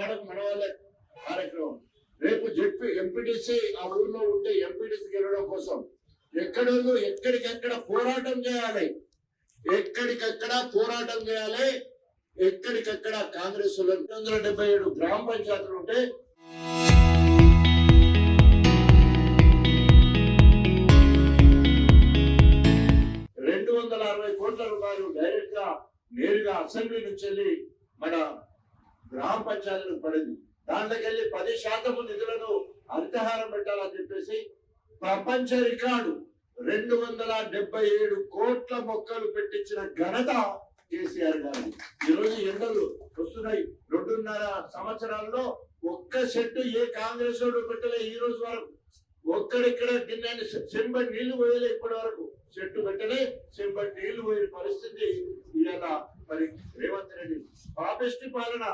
మన వాళ్ళ కార్యక్రమం. రేపు జెడ్పీ ఎంపీటీసీ ఆ ఊర్లో ఉంటే ఎంపీటీసీ గెలవడం కోసం ఎక్కడికెక్కడ పోరాటం చేయాలి, ఎక్కడికక్కడ పోరాటం చేయాలి. ఎక్కడికక్కడ కాంగ్రెస్ 277 గ్రామ పంచాయతీలు ఉంటే 260 కోట్ల రూపాయలు డైరెక్ట్ గా నేరుగా అసెంబ్లీ నుంచి వెళ్ళి మన గ్రామ పంచాయతీలకు పడింది. దాంట్లోకి వెళ్ళి 10% నిధులను అర్థహారం పెట్టాలని చెప్పేసి ప్రపంచ రికార్డు 277 కోట్ల మొక్కలు పెట్టించిన ఘనత కేసీఆర్ గారు. ఈరోజు ఎండలు వస్తున్నాయి. 2.5 సంవత్సరాల్లో ఒక్క చెట్టు ఏ కాంగ్రెస్ వాడు పెట్టలే. ఈ రోజు వరకు ఒక్కడిక్కడ గిన్నెని చెంబడి నీళ్లు పోయలే. ఇప్పటి వరకు చెట్టు పెట్టలే, చెంబడి నీళ్లు పోయే పరిస్థితి ఇవాళ మరి రేవంత్ రెడ్డి. పాపిష్టి పాలన,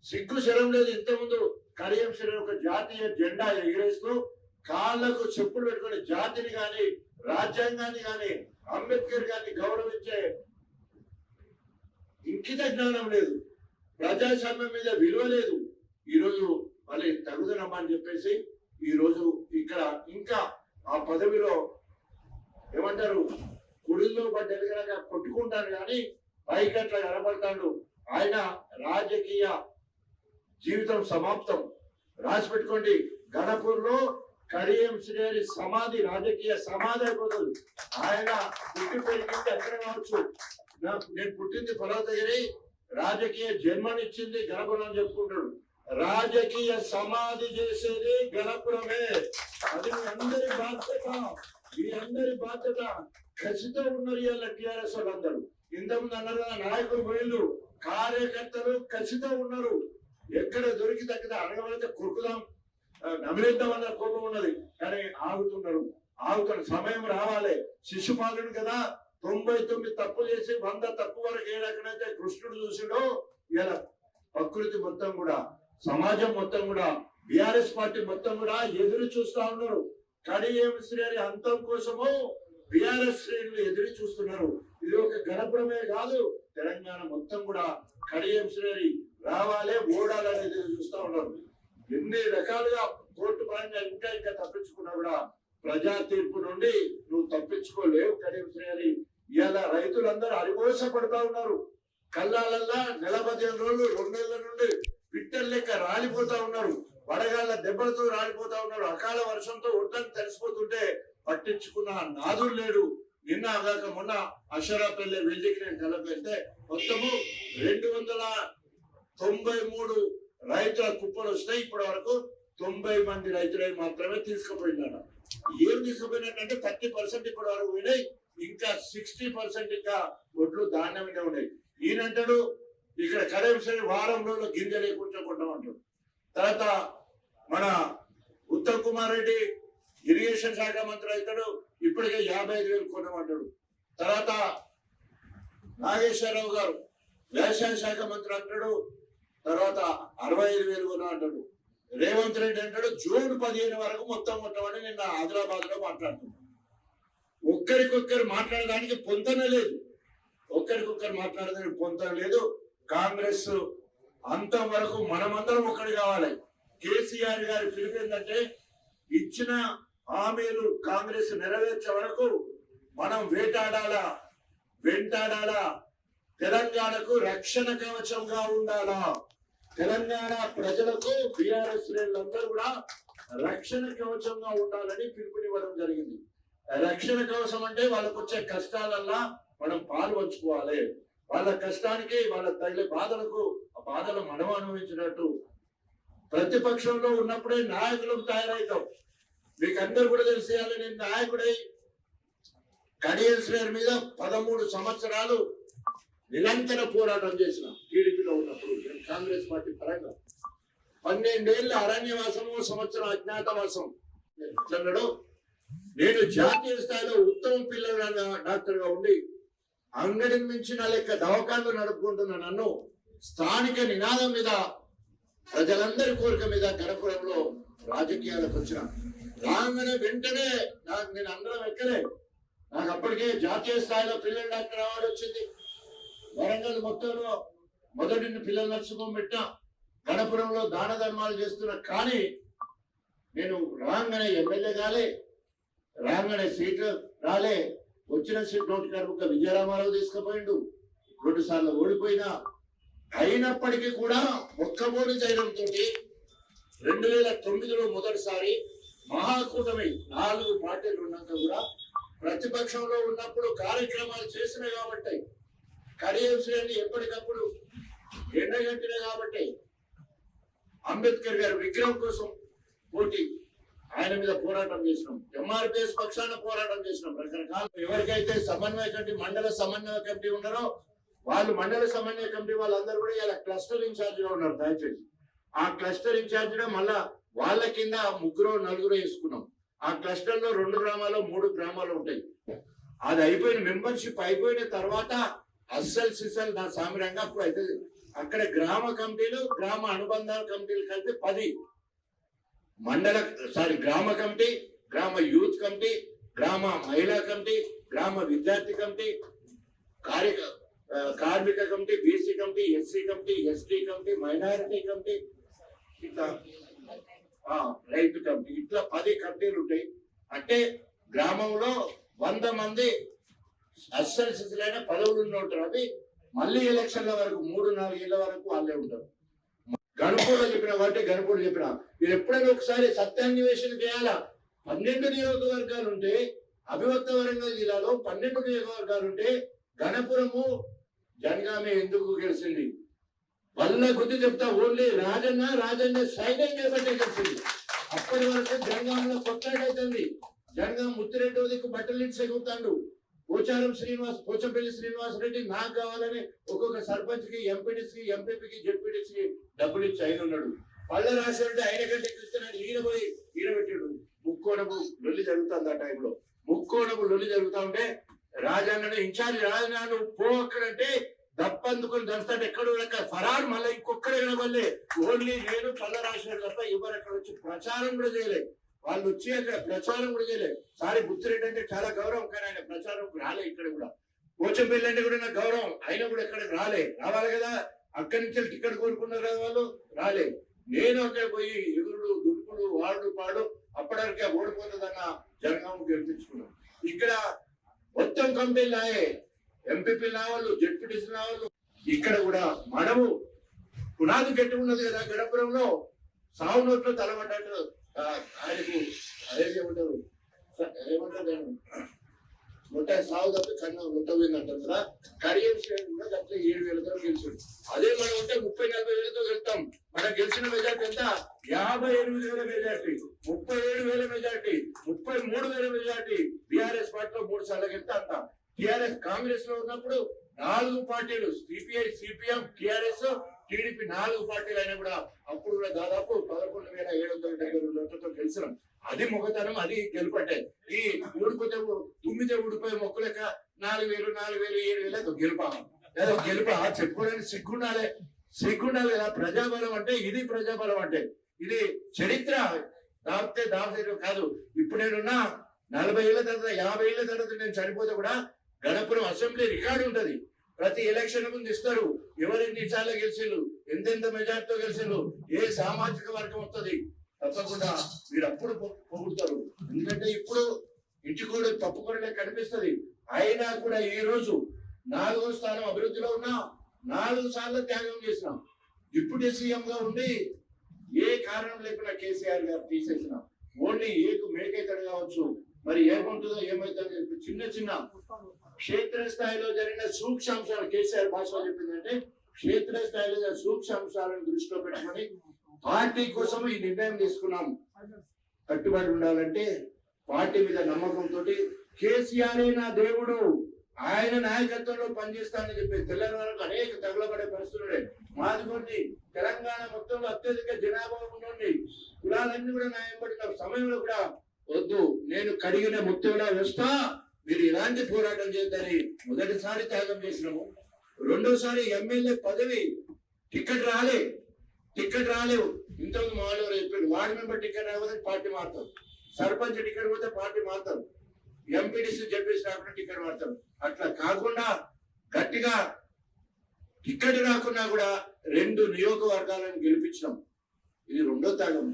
సిగ్గు శరం లేదు. ఇంతకుముందు కడియం శరం ఒక జాతీయ జెండా ఎగిరేస్తూ కాళ్లకు చెప్పులు పెట్టుకుని జాతిని గాని రాజ్యాంగాన్ని గాని అంబేద్కర్ గారిని గౌరవించే ఇంకిత జ్ఞానం లేదు, ప్రజాస్వామ్యం మీద విలువ లేదు. ఈరోజు మళ్ళీ తగుదనమ్మా అని చెప్పేసి ఈరోజు ఇక్కడ ఇంకా ఆ పదవిలో ఏమంటారు గుడిలో పడ్డగా కొట్టుకుంటారు కానీ పైకి అట్లా కనబడతాడు. ఆయన రాజకీయ జీవితం సమాప్తం. రాసి పెట్టుకోండి, గణపూర్ లో కడియం శ్రీహరి సమాధి రాజకీయ సమాధి అయిపోతుంది. ఆయన పుట్టి పెరిగింది అక్కడ కావచ్చు, నేను పుట్టింది పర్వతగిరి, రాజకీయ జన్మనిచ్చింది గణపురం అని చెప్పుకుంటాడు. రాజకీయ సమాధి చేసేది గణపురమే. అది మీ అందరి బాధ్యత, మీ అందరి బాధ్యత. కసితో ఉన్నారు ఇవాళ టీఆర్ఎస్ వాళ్ళందరూ. ఇంతకుముందు అన్నారు కదా నాయకులు పోయిళ్ళు, కార్యకర్తలు కసితో ఉన్నారు. ఎక్కడ దొరికి తగ్గదా అడగబడితే కొరుకుదాం నమిలేద్దాం అన్న కోపం ఉన్నది. కానీ ఆగుతున్నారు. సమయం రావాలి. శిశుపాలుడు కదా 99 తప్పులు చేసి 100 తప్పు వరకు ఏ రకమైతే కృష్ణుడు చూసిడో ఇలా ప్రకృతి మొత్తం కూడా, సమాజం మొత్తం కూడా, బిఆర్ఎస్ పార్టీ మొత్తం కూడా ఎదురు చూస్తా ఉన్నారు. కడియం శ్రేణి అంతం కోసము బిఆర్ఎస్ శ్రేణులు ఎదురు చూస్తున్నారు. ఇది ఒక గణపురమే కాదు, తెలంగాణ మొత్తం కూడా కడియం శ్రేణి రావాలే ఓడాలని ఎదురు చూస్తా ఉన్నారు. ఎన్ని రకాలుగా కోర్టు పరంగా ఇంకా తప్పించుకున్నా కూడా ప్రజా తీర్పు నుండి నువ్వు తప్పించుకోలేవు కడియం శ్రేణి. ఇలా రైతులందరూ అరిమోసపడతా ఉన్నారు. కళ్ళాలల్లా 15 రోజులు 2 నెలల నుండి పిట్టల లెక్క రాలిపోతా ఉన్నారు. వడగాళ్ళ దెబ్బలతో రాలిపోతా ఉన్నారు. అకాల వర్షంతో ఒడ్లను తడిసిపోతుంటే పట్టించుకున్న నాదులు లేడు. నిన్న కాక మొన్న అషరాపల్లి వెల్లికి నేను కలపెడితే మొత్తము 293 రైతుల కుప్పలు వస్తాయి. ఇప్పటి వరకు 90 మంది రైతులని మాత్రమే తీసుకుపోయినాడు. ఏం తీసుకుపోయినట్టు 30% ఇప్పటి వరకు పోయినాయి. ఇంకా 60% ఇంకా ఒడ్లు ధాన్యం మీద ఉన్నాయి. ఈయనంటాడు ఇక్కడ కడియం శ్రేణి వారం రోజులు గింజ లేకుండా కొంటామంటాడు. తర్వాత మన ఉత్తమ్ కుమార్ రెడ్డి ఇరిగేషన్ శాఖ మంత్రి అవుతాడు, ఇప్పటికే 55,000 కొనమంటాడు. తర్వాత నాగేశ్వరరావు గారు వ్యవసాయ శాఖ మంత్రి అంటాడు, తర్వాత 65,000 కొన అంటాడు. రేవంత్ రెడ్డి అంటాడు జూన్ 15 వరకు మొత్తం కొట్టమని నిన్న ఆదిలాబాద్ లో మాట్లాడుతున్నాడు. ఒక్కరికొక్కరు మాట్లాడడానికి పొంతన లేదు. కాంగ్రెస్ అంతం వరకు మనమందరం ఒక్కడి కావాలి. కేసీఆర్ గారి పిలుపు ఏంటంటే ఇచ్చిన హామీలు కాంగ్రెస్ నెరవేర్చే వరకు మనం వెంటాడాలా. తెలంగాణకు రక్షణ కవచంగా ఉండాలా. తెలంగాణ ప్రజలకు బీఆర్ఎస్ శ్రేణులందరూ కూడా రక్షణ కవచంగా ఉండాలని పిలుపునివ్వడం జరిగింది. రక్షణ కవచం అంటే వాళ్ళకు వచ్చే కష్టాలల్లా మనం పాలు పంచుకోవాలి. వాళ్ళ కష్టానికి వాళ్ళ తగిలే బాధలకు ఆ బాధలు మనం అనుభవించినట్టు ప్రతిపక్షంలో ఉన్నప్పుడే నాయకులకు తయారవుతాం. మీకు అందరు కూడా తెలిసేయాలి, నేను నాయకుడై కడియం శ్రేణి మీద 13 సంవత్సరాలు నిరంతర పోరాటం చేసిన. టీడీపీలో ఉన్నప్పుడు కాంగ్రెస్ పార్టీ పరంగా 12 ఏళ్ళ అరణ్యవాసము, సంవత్సరం అజ్ఞాతవాసం. ఎట్లన్నాడు, నేను జాతీయ స్థాయిలో ఉత్తమ పిల్లల డాక్టర్ గా ఉండి అంగడిని మించిన లెక్క దవాఖాన్లు నడుపుకుంటున్న నన్ను స్థానిక నినాదం మీద, ప్రజలందరి కోరిక మీద గణపురంలో రాజకీయాలకు వచ్చిన. రాగానే వెంటనే నేను అందరం ఎక్కలే. నాకు అప్పటికే జాతీయ స్థాయిలో పిల్లల డాక్టర్ అవార్డు వచ్చింది. వరంగల్ మొత్తంలో మొదటి పిల్లల నర్సుకో పెట్టా. గణపురంలో దాన ధర్మాలు చేస్తున్నా. కానీ నేను రాగానే ఎమ్మెల్యే కాలే, రాగానే సీట్లు రాలే, వచ్చిన సీట్ నోటి కడుపుగా విజయరామారావు తీసుకుపోయిండు, 2 సార్లు ఓడిపోయినా. అయినప్పటికీ కూడా మొక్కబోడి చేయడంతో 2009లో మొదటిసారి మహాకూటమి 4 పార్టీలు ఉన్నాక కూడా ప్రతిపక్షంలో ఉన్నప్పుడు కార్యక్రమాలు చేసిన కాబట్టి, కడియం శ్రేణి ఎప్పటికప్పుడు ఎండగట్టిన కాబట్టి, అంబేద్కర్ గారి విగ్రహం కోసం పోటీ ఆయన మీద పోరాటం చేసినాం, ఎంఆర్పిఎస్ పక్షాన పోరాటం చేసినాం. రకరకాల ఎవరికైతే సమన్వయ కమిటీ, మండల సమన్వయ కమిటీ ఉన్నారో వాళ్ళు, మండల సమన్వయ కమిటీ వాళ్ళందరూ కూడా ఇలా క్లస్టర్ ఇన్ఛార్జ్ గా ఉన్నారు. దయచేసి ఆ క్లస్టర్ ఇన్ఛార్జ్ లో మళ్ళా వాళ్ళ కింద 3-4 వేసుకున్నాం. ఆ క్లస్టర్ లో 2 గ్రామాలు 3 గ్రామాలు ఉంటాయి. అది అయిపోయిన మెంబర్షిప్ అయిపోయిన తర్వాత అస్సలు సిసల్ నా సామిరంగా అప్పుడు అయితే అక్కడ గ్రామ కమిటీలు, గ్రామ అనుబంధాల కమిటీలు కలిపి 10 గ్రామ కమిటీ, గ్రామ యూత్ కమిటీ, గ్రామ మహిళా కమిటీ, గ్రామ విద్యార్థి కమిటీ, కార్మిక committee, BC committee, SC committee, ST committee, minority committee, ఇట్లా రైతు కమిటీ, ఇట్లా 10 కమిటీలు ఉంటాయి. అంటే గ్రామంలో 100 మంది అస్సలు సిసలైన పదవులు ఉంటారు. అవి మళ్ళీ ఎలక్షన్ల వరకు 3-4 ఏళ్ల వరకు వాళ్ళే ఉంటారు. గణపూర్లో చెప్పిన కాబట్టి గణపూర్ చెప్పిన, మీరు ఎప్పుడైనా ఒకసారి సత్యాన్వేషణ చేయాలా. 12 నియోజకవర్గాలు ఉంటే, అభివృద్ధి వరంగల్ జిల్లాలో 12 నియోజకవర్గాలు ఉంటే గణపురము జనగామే ఎందుకు గెలిచింది? వల్ల కొద్ది చెప్తా, ఓన్లీ రాజన్న సైన్యం చేయబట్టే గెలిచింది. అప్పటి వరకు జనగాంలో కొట్లాడైతుంది. జనగాం ముత్తిరెడ్డి దిక్కు బట్టలు ఇచ్చి ఎగుతాడు. పోచంపల్లి శ్రీనివాస్ రెడ్డి నాకు కావాలని ఒక్కొక్క సర్పంచ్ కి, ఎంపీటీసీ, ఎంపీపీకి, జెడ్పీటీసీ డబ్బులు ఇచ్చి ఆయన ఉన్నాడు. పళ్ళ రాశాడు, ఆయన కంటే క్రిస్తున్నాడు, ఈయన పోయి ఈయన పెట్టాడు. ముక్కోనపు లొల్లి జరుగుతుంది. ఆ టైంలో ముక్కోనపు లొల్లి జరుగుతా ఉంటే రాజాంగ ఇన్ఛార్జ్ రాజనాడు పో అక్కడంటే దప్పందుకొని దంస్తాడు. ఎక్కడో ఫరారు మళ్ళీ ఇంకొక్కడే కనబడలే. ఓన్లీ నేను పళ్ళ రాశాడు తప్ప ఎవరు అక్కడ వచ్చి ప్రచారం కూడా చేయలేదు. వాళ్ళు వచ్చి అక్కడ ప్రచారం కూడా చేయలేదు. సారీ బుచ్చిరెడ్డి అంటే చాలా గౌరవం, కానీ ఆయన ప్రచారం రాలే. ఇక్కడ కూడా పోచంపల్లి అంటే కూడా నాకు గౌరవం, అయినా కూడా ఎక్కడికి రావాలి కదా. అక్కడి నుంచి టికెట్ కోరుకున్నారు కదా వాళ్ళు, రాలే. నేను అక్కడ పోయి ఎగురుడు, దుడుకుడు, వాడు పాడు అప్పటివరకే ఓడిపోతుందన్న జనగాం గెలిపించుకున్నాం. ఇక్కడ మొత్తం కంపెనీలు నాయే, ఎంపీపీలు నావాళ్ళు, జెడ్పీటీసీ నావాళ్ళు. ఇక్కడ కూడా మనము పునాది గట్టి ఉన్నది కదా. గణపురంలో సాగు నోట్లో తలబడ్డట్టు ఆయనకు అదేమంటారు, ముట్ట సాగు తప్ప కన్నా ముట్టపోయిందంటారు కదా. కడియం కూడా తప్ప 7,000తో గెలిచాడు. అదే మనం ఉంటే 30-40,000తో గెలుస్తాం. మనం గెలిచిన మెజార్టీ ఎంత? 58,000 మెజార్టీ, 37,000 మెజార్టీ, 33,000 మెజార్టీ. బీఆర్ఎస్ పార్టీలో 3 సార్లు గెలిస్తే అంత. టీఆర్ఎస్ కాంగ్రెస్ లో ఉన్నప్పుడు 4 పార్టీలు, సిపిఐ, సిపిఎం, టీఆర్ఎస్, టీడీపీ 4 పార్టీలు అయినా కూడా అప్పుడు కూడా దాదాపు 11,770 గెలిచినాం. అది మొగతనం, అది గెలుపట్టే. ఈ తుమ్మితే ఊడిపోయే మొక్కలేక 4,000, 7,000 గెలుపా చెప్పుకోవడానికి సిగ్గుండాలి కదా. ప్రజాబలం అంటే ఇది, ప్రజాబలం అంటే ఇది. చరిత్ర దాపితే కాదు. ఇప్పుడు నేనున్నా 40 ఏళ్ల తర్వాత, 50 ఏళ్ల తర్వాత నేను చనిపోతే కూడా గణపురం అసెంబ్లీ రికార్డు ఉంటది. ప్రతి ఎలక్షన్ ముందు ఇస్తారు, ఎవరెన్ని సార్లు గెలిచిండ్రు, ఎంతెంత మెజార్టీతో గెలిచిండ్రు, ఏ సామాజిక వర్గం వస్తుంది. తప్పకుండా మీరు అప్పుడు పొగుడతారు. ఎందుకంటే ఇప్పుడు ఇంటి కూడా తప్పుకొనే కనిపిస్తుంది. అయినా కూడా ఈ రోజు 4వ స్థానం అభివృద్ధిలో ఉన్నా, 4 సార్లు త్యాగం చేసినాం. డిప్యూటీ సీఎం గా ఉండి ఏ కారణం లేకుండా కేసీఆర్ గారు తీసేసిన, ఓన్లీ మేకైతాడు కావచ్చు, మరి ఏముంటుందో ఏమైతుందో చిన్న క్షేత్రస్థాయిలో జరిగిన సూక్ష్మాంశాలు, కేసీఆర్ భాషలో చెప్పిందంటే క్షేత్రస్థాయిలో సూక్ష్మాంశాలను దృష్టిలో పెట్టుకొని పార్టీ కోసం ఈ నిర్ణయం తీసుకున్నాం. కట్టుబడి ఉండాలంటే పార్టీ మీద నమ్మకంతో కేసీఆర్ నా దేవుడు, ఆయన నాయకత్వంలో పనిచేస్తానని చెప్పి తెలంగాణకు అనేక తగలబడే పరిస్థితులే. మాదిగొండి తెలంగాణ మొత్తంలో అత్యధిక జనాభా ఉండండి, కులాలన్నీ కూడా న్యాయపడిన సమయంలో కూడా వద్దు, నేను కడిగిన ముత్యంలా వస్తా, మీరు ఇలాంటి పోరాటం చేద్దని మొదటిసారి త్యాగం చేసినాము. రెండోసారి ఎమ్మెల్యే పదవి టికెట్ రాలేవు. ఇంతకు మాలో చెప్పాడు, వార్డు మెంబర్ టికెట్ రాకపోతే పార్టీ మారుతారు, సర్పంచ్ టికెట్ పోతే పార్టీ మారుతారు, ఎంపీటీసీ జడ్పీసీ రాకుండా టికెట్ మారుతారు. అట్లా కాకుండా గట్టిగా టికెట్ రాకున్నా కూడా 2 నియోజకవర్గాలను గెలిపించినాం. ఇది రెండో త్యాగం.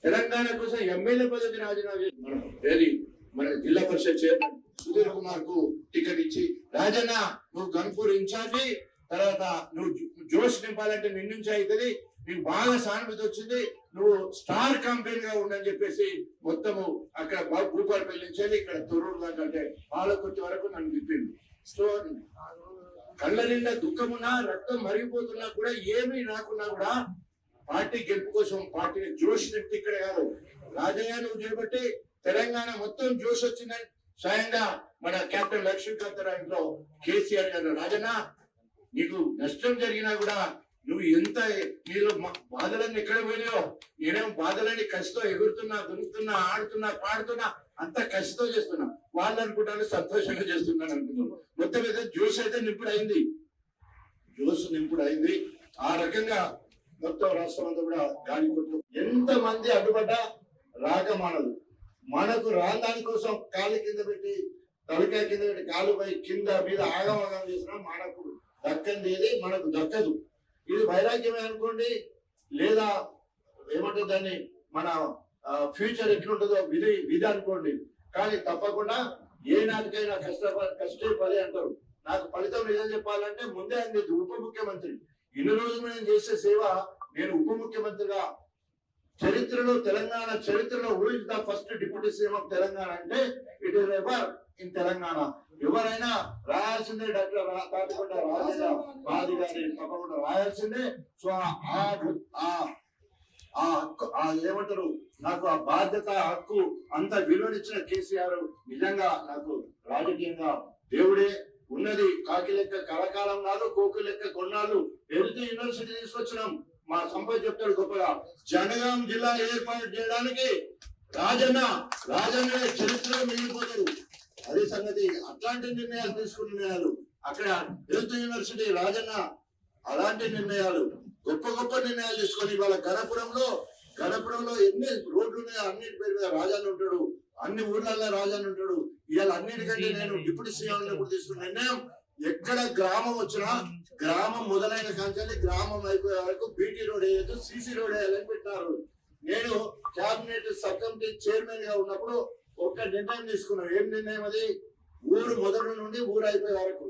తెలంగాణ కోసం ఎమ్మెల్యే పదవికి రాజీనామా చేసి మన జిల్లా పరిషత్ చైర్మన్ సుధీర్ కుమార్ కు టికెట్ ఇచ్చి, రాజన్న నువ్వు గన్పూర్ ఇన్ఛార్జి, తర్వాత నువ్వు జోష్ నింపాలంటే నిన్నుంచి అవుతుంది, నీకు బాగా సానుభూతి వచ్చింది, నువ్వు స్టార్ కంపెనీ గా ఉండని చెప్పేసి మొత్తము అక్కడ భూపాలపల్లి నుంచి ఇక్కడ తొర్రూరు దాకా అంటే పాలకొట్టి వరకు నన్ను తిప్పింది. సో కళ్ళ నిండా దుఃఖమున్నా రక్తం మరిగిపోతున్నా కూడా ఏమీ రాకున్నా కూడా పార్టీ గెలుపు కోసం పార్టీని జోష్ నింపి ఇక్కడ కాదు రాజయ్య నువ్వు చేపట్టి తెలంగాణ మొత్తం జోష్ వచ్చిందని స్వయంగా మన కెప్టెన్ లక్ష్మీకాంత్ రావులో కేసీఆర్ గారు, రాజన్న నీకు నష్టం జరిగినా కూడా నువ్వు ఎంత నీలో బాధలన్నీ ఎక్కడ పోయినాయో, నేనేమో బాధలన్నీ కసితో ఎగురుతున్నా, దునుకుతున్నా, ఆడుతున్నా, పాడుతున్నా, అంతా కసితో చేస్తున్నా, వాళ్ళు అనుకుంటాను సంతోషంగా చేస్తున్నాను అనుకుంటున్నాను. మొత్తం మీద జ్యూస్ అయితే నింపుడు అయింది, జ్యూస్ నింపుడు అయింది. ఆ రకంగా మొత్తం రాష్ట్రం అంతా కూడా గాలి కొట్టు. ఎంత మంది అడ్డుపడ్డా రాకమానదు. మనకు రాందాని కోసం కాలు కింద పెట్టి, తలకాయ కింద పెట్టి, కాలుపై కింద మీద ఆగమాగం చేసినా మనకు దక్కంది ఏది మనకు దక్కదు. ఇది వైరాగ్యమే అనుకోండి, లేదా ఏమంటే దాన్ని మన ఫ్యూచర్ ఎట్లుంటుందో విధి అనుకోండి. కానీ తప్పకుండా ఏనాటికైనా కష్టపడి అంటారు. నాకు ఫలితం నిజం చెప్పాలంటే ముందే అంది ఉప ముఖ్యమంత్రి. ఇన్ని రోజులు నేను చేసే సేవ, నేను ఉప ముఖ్యమంత్రిగా చరిత్రలో, తెలంగాణ చరిత్రలో who is the first deputy CM of Telangana అంటే it is ever in Telangana. ఎవరైనా రాయాల్సిందే, డాక్టర్ తాటికొండ రాజేంద్ర బాది గారి తప్పకుండా రాయాల్సిందే. సో ఏమంటారు, నాకు ఆ బాధ్యత, హక్కు అంత విలువనిచ్చిన కేసీఆర్ నిజంగా నాకు రాజకీయంగా దేవుడే. ఉన్నది కాకి లెక్క కలకాలం కాదు, కోకి లెక్క కొన్నాళ్ళు. హెల్త్ యూనివర్సిటీ తీసుకొచ్చినాం. మా సంపత్ చెప్తాడు గొప్పగా, జనగాం జిల్లా ఏర్పాటు చేయడానికి రాజన్న చరిత్రలో మిగిలిపోతాడు. అదే సంగతి. అట్లాంటి నిర్ణయాలు తీసుకున్న నిర్ణయాలు అక్కడ హెల్త్ యూనివర్సిటీ రాజన్న అలాంటి నిర్ణయాలు, గొప్ప నిర్ణయాలు తీసుకొని ఇవాళ గణపురంలో ఎన్ని రోడ్లు ఉన్నాయో అన్నిటి పేరు మీద రాజన్న ఉంటాడు, అన్ని ఊర్లలో రాజన్న ఉంటాడు. ఇవాళ అన్నిటికంటే నేను డిప్యూటీ సీఎం ఉన్నప్పుడు తీసుకున్న నిర్ణయం, ఎక్కడ గ్రామం వచ్చినా గ్రామం మొదలైన కంచెల్లి గ్రామం అయిపోయే వరకు బీటీ రోడ్ వేయద్దు, సీసీ రోడ్ వేయాలని పెట్టినారు. నేను క్యాబినెట్ సబ్ కమిటీ చైర్మన్ గా ఉన్నప్పుడు ఒక నిర్ణయం తీసుకున్నాను. ఏం నిర్ణయం అది? ఊరు మొదటి నుండి ఊరు అయిపోయే వరకు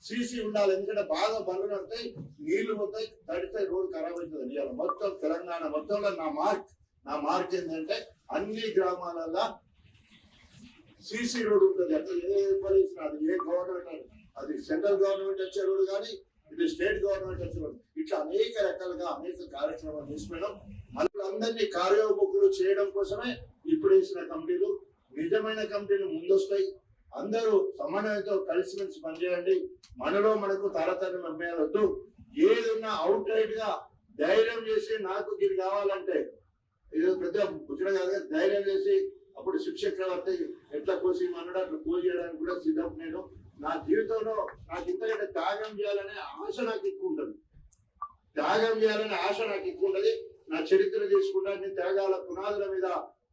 సీసీ ఉండాలి. ఎందుకంటే బాగా బండ్లు నడతాయి, నీళ్లు పోతాయి, తడితాయి, రోడ్డు ఖరాబ్ అవుతుంది. ఇవాళ మొత్తం తెలంగాణ మొత్తంలో నా మార్క్ ఏంటంటే అన్ని గ్రామాలలో సీసీ రోడ్ ఉంటుంది. అట్లా ఏ పరిస్థితి, అది ఏ గవర్నమెంట్, అది సెంట్రల్ గవర్నమెంట్ వచ్చే రోడ్డు కానీ ఇది స్టేట్ గవర్నమెంట్ వచ్చే రోడ్డు, ఇట్లా అనేక రకాలుగా అనేక కార్యక్రమాలు తీసుకున్నాం. మనుషులందరినీ కార్యోముఖులు చేయడం కోసమే ఇప్పుడు వేసిన కమిటీలు. నిజమైన కమిటీలు ముందొస్తాయి. అందరూ సమన్వయంతో కలిసిమెలిసి పనిచేయండి. మనకు తారతమ్య నిర్ణయాలు వద్దు. ఏదున్నా అవుట్ రైట్ గా ధైర్యం చేసి నాకు ఇది కావాలంటే, ఇది పెద్ద ముచ్చట కాదు, ధైర్యం చేసి అప్పుడు శిక్షక్రవర్తి ఎట్లా కోసి అన్నాడు అట్లా కోసేయడానికి కూడా సిద్ధం. నేను నా జీవితంలో నాకు ఇంతకంటే త్యాగం చేయాలనే ఆశ నాకు ఎక్కువ ఉంటుంది. నా చరిత్ర తీసుకుంటా, త్యాగాల పునాదుల మీద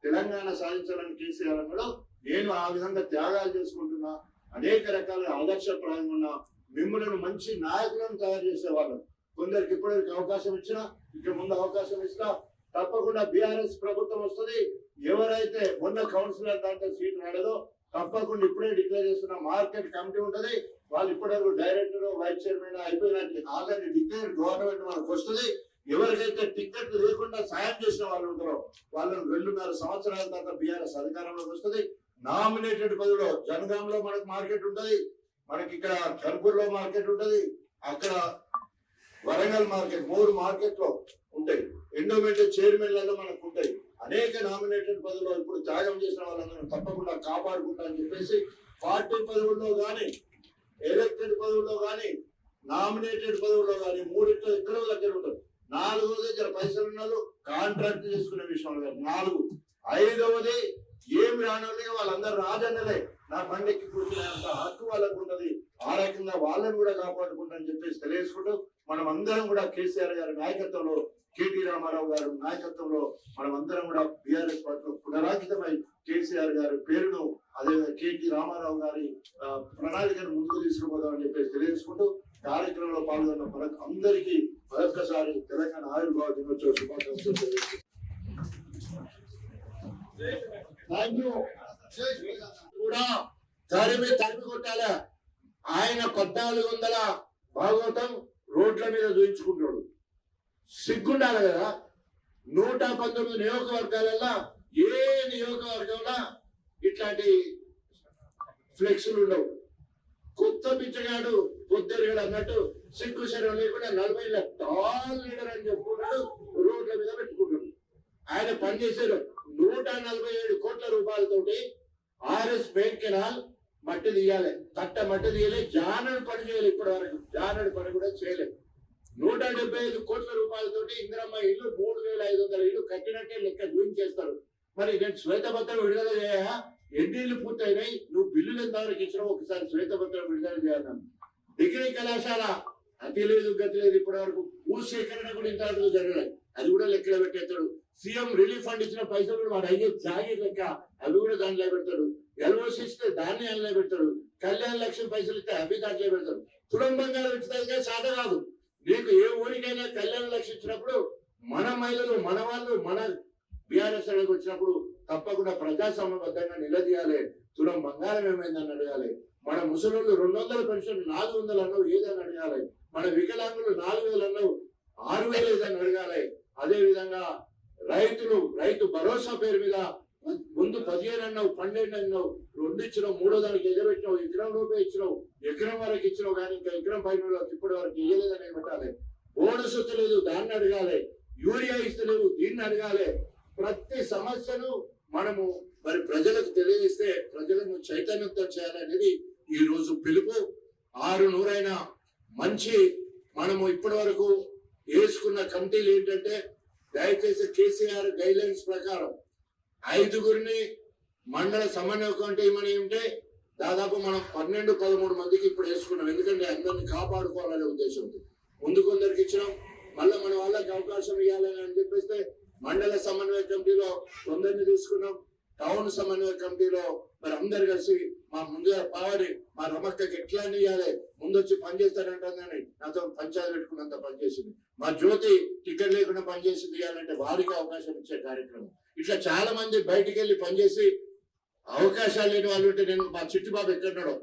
తెలంగాణ సాధించాలని కేసీఆర్ అన్నాడు. నేను ఆ విధంగా త్యాగాలు చేసుకుంటున్నా. అనేక రకాలుగా ఆదర్శప్రాయంగా ఉన్న మిమ్మల్ని మంచి నాయకులను తయారు చేసేవాళ్ళం. కొందరికి ఇప్పటివరకు అవకాశం ఇచ్చినా, ఇక ముందు అవకాశం ఇస్తా. తప్పకుండా బీఆర్ఎస్ ప్రభుత్వం వస్తుంది. ఎవరైతే మొన్న కౌన్సిలర్ దాంట్లో సీట్ రాలేదో తప్పకుండా ఇప్పుడే డిక్లేర్ చేస్తున్న మార్కెట్ కమిటీ ఉంటది. వాళ్ళు ఇప్పటివరకు డైరెక్టర్, వైస్ చైర్మన్ అయిపోయినట్టు ఆల్రెడీ డిక్లేర్ గవర్నమెంట్ మనకు వస్తుంది. ఎవరికైతే టికెట్లు లేకుండా సాయం చేసిన వాళ్ళు ఉంటారో వాళ్ళని 2.5 సంవత్సరాల తర్వాత బీఆర్ఎస్ అధికారంలోకి వస్తుంది. నామినేటెడ్ పదవిలో జనగాంలో మనకు మార్కెట్ ఉంటది, మనకి ఇక్కడ కర్పూర్ లో మార్కెట్ ఉంటది, అక్కడ వరంగల్ మార్కెట్, 3 మార్కెట్ లో ఉంటాయి. ఎండోమెంట్ చైర్మన్లలో మనకు ఉంటాయి. అనేక నామినేటెడ్ పదవుల్లో ఇప్పుడు త్యాగం చేసిన వాళ్ళందరూ తప్పకుండా కాపాడుకుంటా అని చెప్పేసి పార్టీ పదవుల్లో కానీ, ఎలక్టెడ్ పదవుల్లో కానీ, నామినేటెడ్ పదవుల్లో కానీ 3 ఇక్కడ దగ్గర ఉంటుంది. 4వది దగ్గర పైసలు ఉన్నారు కాంట్రాక్ట్ చేసుకునే విషయంలో 4. 5వది ఏమి రానోళ్ళే వాళ్ళందరూ రాజన్నలే. నా పండక్కి కూర్చునేంత హక్కు వాళ్ళకు ఉంటది. ఆ రకంగా వాళ్ళని కూడా కాపాడుకుంటా అని చెప్పేసి తెలియజేసుకుంటూ మనం అందరం కూడా కేసీఆర్ గారి నాయకత్వంలో, కేటీ రామారావు గారి నాయకత్వంలో మనం అందరం కూడా బీఆర్ఎస్ పార్టీలో పునరాంకితమై కేసీఆర్ గారి పేరును, అదే కేటీ రామారావు గారి ప్రణాళికను ముందుకు తీసుకుపోదామని చెప్పేసి తెలియజేసుకుంటూ కార్యక్రమంలో పాల్గొన్న మనకు అందరికీ మరొకసారి తెలంగాణ ఆవిర్భావ దినోత్సవ శుభాకాంక్షలు కూడా తరిమి కొట్టాల. ఆయన 1400 భాగవతం రోడ్ల మీద చూయించుకుంటాడు. సిగ్గుండాలి కదా. 119 నియోజకవర్గాలలో ఏ నియోజకవర్గంలో ఇట్లాంటి ఫ్లెక్సులు ఉండవు. కొత్త పిచ్చగాడు పొద్దురుగాడు అన్నట్టు సిగ్గు శరం లేకుండా 40 టాల్ లీడర్ అని చెప్పుకుంటాడు, రోడ్ల మీద పెట్టుకుంటాడు. ఆయన పనిచేశారు 147 కోట్ల రూపాయలతోటి ఆర్ఎస్ మెయిన్ కెనాల్ మట్టి తీయాలి, కట్ట మట్టి తీయాలి, జానడు పని చేయాలి. ఇప్పటి వరకు జానడు పని కూడా చేయలేదు. 175 కోట్ల రూపాయలతోటి ఇందిరమ్మ ఇల్లు 3500 ఇల్లు కట్టినట్టే లెక్క చూపించేస్తారు. మరి నేను శ్వేతపత్రం విడుదల చేయా, ఎన్నిళ్ళు పూర్తయినాయి, నువ్వు బిల్లులు ఎంతవరకు ఇచ్చినావు ఒకసారి శ్వేతపత్రం విడుదల చేయాలన్నాను. డిగ్రీ కళాశాల అతి లేదు గతి లేదు, ఇప్పటి వరకు భూసేకరణ కూడా ఇంతవరకు జరగలేదు, అది కూడా లెక్కలో పెట్టేస్తాడు. సీఎం రిలీఫ్ ఫండ్ ఇచ్చిన పైసలు కూడా వాడు అయ్యే జాగీర్ లెక్క అవి కూడా దాంట్లో పెడతాడు. ఎల్ఓసి ఇస్తే దాన్ని అందులో పెడతాడు. కళ్యాణ లక్ష్యం పైసలు ఇస్తే అవి దాంట్లో పెడతాడు. తులం బంగారం ఇచ్చితే సాధ కాదు. నీకు ఏ ఊరికైనా కళ్యాణ లక్ష్యం ఇచ్చినప్పుడు మన మహిళలు మన వాళ్ళు మన బీఆర్ఎస్ వచ్చినప్పుడు తప్పకుండా ప్రజాస్వామ్యబద్ధంగా నిలదీయాలి. తులం బంగారం ఏమైందని అడగాలి. మన ముసలోళ్ళు 200 పెన్షన్ 400 అన్నావు ఏదని అడగాలి. మన వికలాంగులు 4000 అన్నావు 6000 ఏదని అడగాలి. అదే విధంగా రైతు భరోసా పేరు మీద ముందు 15 అన్నావు 12 అన్నావు, 2 ఇచ్చినావు, 3వ దానికి ఎగబెట్టినావు, ఎకరం రూపాయి ఇచ్చినావు, ఎకరం వరకు ఇచ్చినావు, కానీ ఇంకా ఎకరం పైన ఇప్పటి వరకు ఇయ్యలేదని పెట్టాలి. బోనస్ లేదు దాన్ని అడగాలి. యూరియా ఇస్తలేవు దీన్ని అడగాలి. ప్రతి సమస్యను మనము మరి ప్రజలకు తెలియజేస్తే ప్రజలను చైతన్యంతో చేయాలనేది ఈ రోజు పిలుపు. 600 మంచి మనము ఇప్పటి వరకు వేసుకున్న కమిటీలు ఏంటంటే, దయచేసి కేసీఆర్ గైడ్ లైన్స్ ప్రకారం 5గురిని మండల సమన్వయ కమిటీ ఏమని ఉంటే దాదాపు మనం 12-13 మందికి ఇప్పుడు వేసుకున్నాం. ఎందుకంటే అందరినీ కాపాడుకోవాలనే ఉద్దేశంతో ముందు కొందరికి ఇచ్చినాం, మళ్ళీ మన వాళ్ళకి అవకాశం ఇవ్వాలని అని చెప్పేస్తే మండల సమన్వయ కమిటీలో కొందరిని తీసుకున్నాం. టౌన్ సమన్వయ కమిటీలో మరి అందరు కలిసి మా ముందుగా పావని మా రమక్కకి ఎట్లా ఇవ్వాలి ముందొచ్చి పనిచేస్తారంటుందని నాతో పంచాయతీ పెట్టుకున్నంత పనిచేసింది. మా జ్యోతి టికెట్ లేకుండా పనిచేసింది ఇవ్వాలంటే వారికి అవకాశం ఇచ్చే కార్యక్రమం. ఇట్లా చాలా మంది బయటికి వెళ్ళి పనిచేసి అవకాశాలు లేని వాళ్ళు ఉంటే నేను మా చిట్టిబాబు ఎక్కడున్నాడో